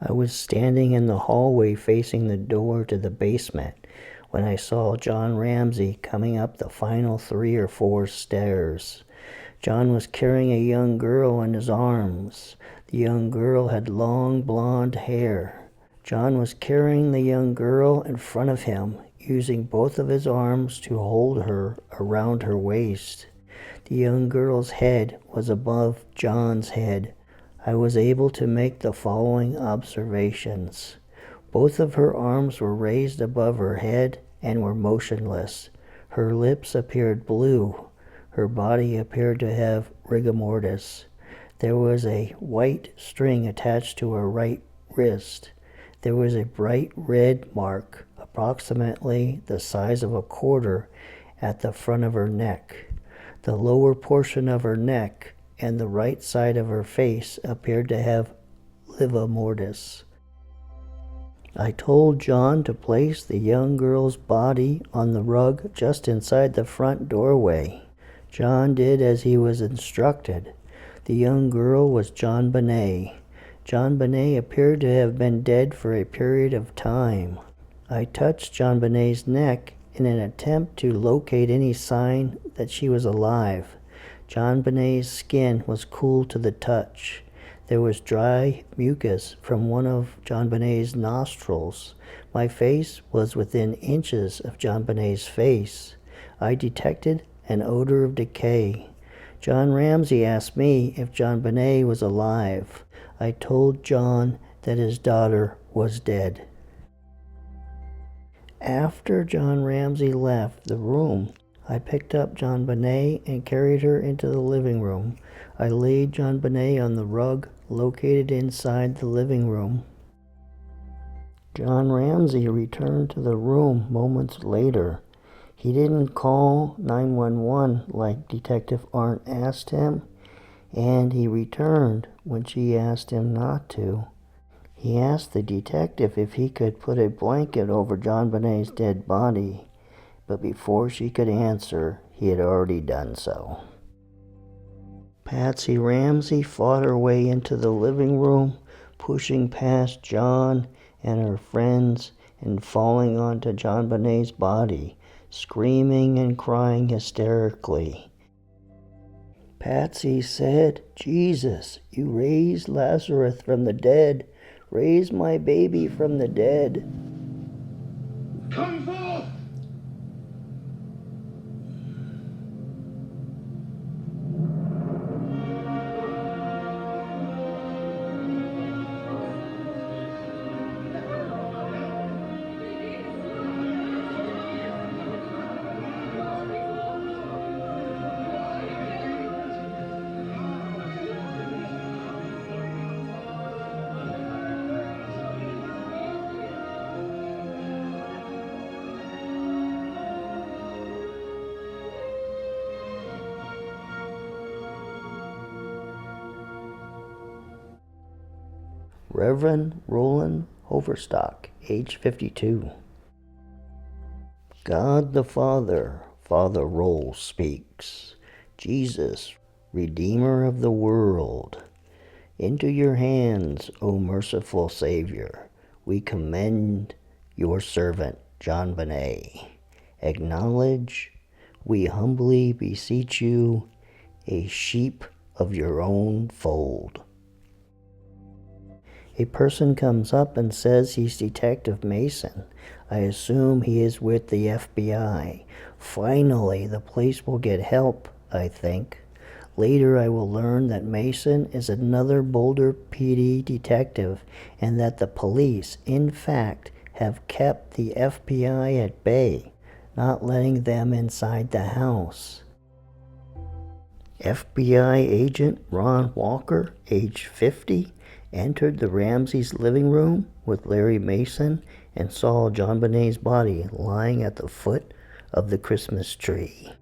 I was standing in the hallway facing the door to the basement when I saw John Ramsey coming up the final 3 or 4 stairs. John was carrying a young girl in his arms. The young girl had long blonde hair. John was carrying the young girl in front of him, using both of his arms to hold her around her waist. The young girl's head was above John's head. I was able to make the following observations. Both of her arms were raised above her head and were motionless. Her lips appeared blue. Her body appeared to have rigor mortis. There was a white string attached to her right wrist. There was a bright red mark, approximately the size of a quarter, at the front of her neck. The lower portion of her neck and the right side of her face appeared to have rigor mortis. I told John to place the young girl's body on the rug just inside the front doorway. John did as he was instructed. The young girl was JonBenet. JonBenet appeared to have been dead for a period of time. I touched JonBenet's neck in an attempt to locate any sign that she was alive. JonBenet's skin was cool to the touch. There was dry mucus from one of JonBenet's nostrils. My face was within inches of JonBenet's face. I detected an odor of decay. John Ramsey asked me if JonBenet was alive. I told John that his daughter was dead. After John Ramsey left the room, I picked up JonBenet and carried her into the living room. I laid JonBenet on the rug located inside the living room. John Ramsey returned to the room moments later. He didn't call 911 like Detective Arndt asked him, and he returned when she asked him not to. He asked the detective if he could put a blanket over JonBenet's dead body, but before she could answer, he had already done so. Patsy Ramsey fought her way into the living room, pushing past John and her friends and falling onto JonBenet's body, screaming and crying hysterically. Patsy said, "Jesus, you raised Lazarus from the dead. Raise my baby from the dead." Come forth! Reverend Roland Overstock, age 52. God the Father, Father Roll speaks. Jesus, Redeemer of the world. Into your hands, O merciful Savior, we commend your servant, JonBenet. Acknowledge, we humbly beseech you, a sheep of your own fold. A person comes up and says he's Detective Mason. I assume he is with the FBI. Finally, the police will get help, I think. Later, I will learn that Mason is another Boulder PD detective and that the police, in fact, have kept the FBI at bay, not letting them inside the house. FBI agent Ron Walker, age 50, entered the Ramseys' living room with Larry Mason and saw JonBenet's body lying at the foot of the Christmas tree.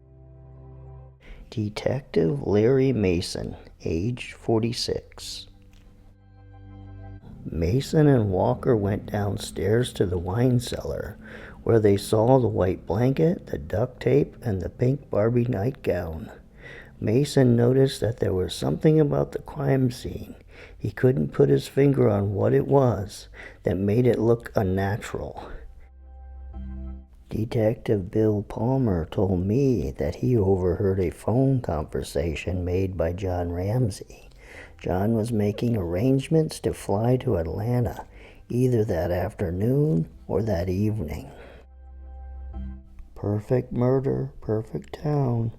Detective Larry Mason, age 46. Mason and Walker went downstairs to the wine cellar, where they saw the white blanket, the duct tape, and the pink Barbie nightgown. Mason noticed that there was something about the crime scene. He couldn't put his finger on what it was that made it look unnatural. Detective Bill Palmer told me that he overheard a phone conversation made by John Ramsey. John was making arrangements to fly to Atlanta either that afternoon or that evening. Perfect murder, perfect town.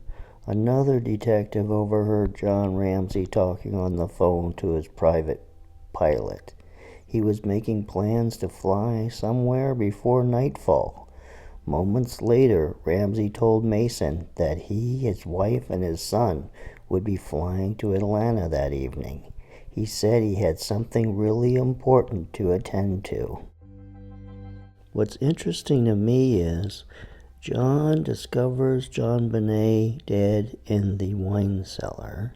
Another detective overheard John Ramsey talking on the phone to his private pilot. He was making plans to fly somewhere before nightfall. Moments later, Ramsey told Mason that he, his wife, and his son would be flying to Atlanta that evening. He said he had something really important to attend to. What's interesting to me is John discovers JonBenet dead in the wine cellar,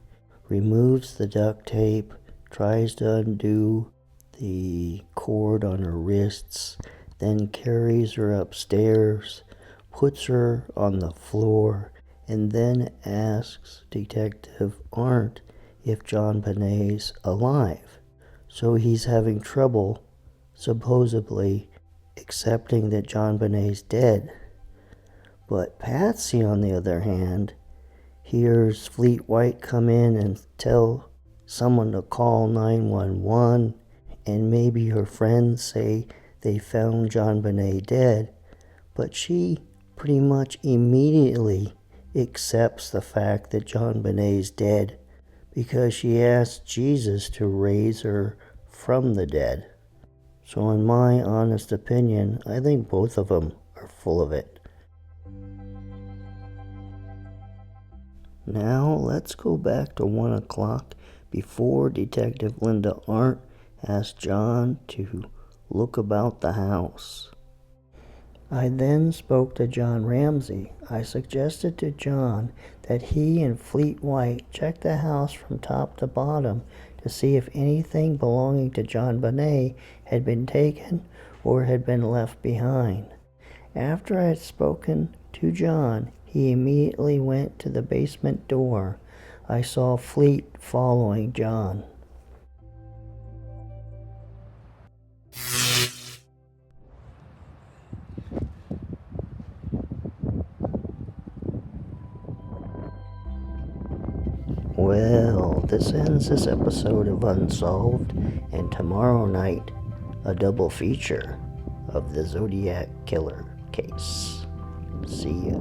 removes the duct tape, tries to undo the cord on her wrists, then carries her upstairs, puts her on the floor, and then asks Detective Arndt if JonBenet's alive. So he's having trouble, supposedly, accepting that JonBenet's dead. But Patsy, on the other hand, hears Fleet White come in and tell someone to call 911, and maybe her friends say they found JonBenet dead, but she pretty much immediately accepts the fact that JonBenet's dead because she asked Jesus to raise her from the dead. So in my honest opinion, I think both of them are full of it. Now let's go back to 1 o'clock before Detective Linda Arndt asked John to look about the house. I then spoke to John Ramsey. I suggested to John that he and Fleet White check the house from top to bottom to see if anything belonging to JonBenet had been taken or had been left behind. After I had spoken to John, he immediately went to the basement door. I saw Fleet following John. Well, this ends this episode of Unsolved, and tomorrow night, a double feature of the Zodiac Killer case. See ya.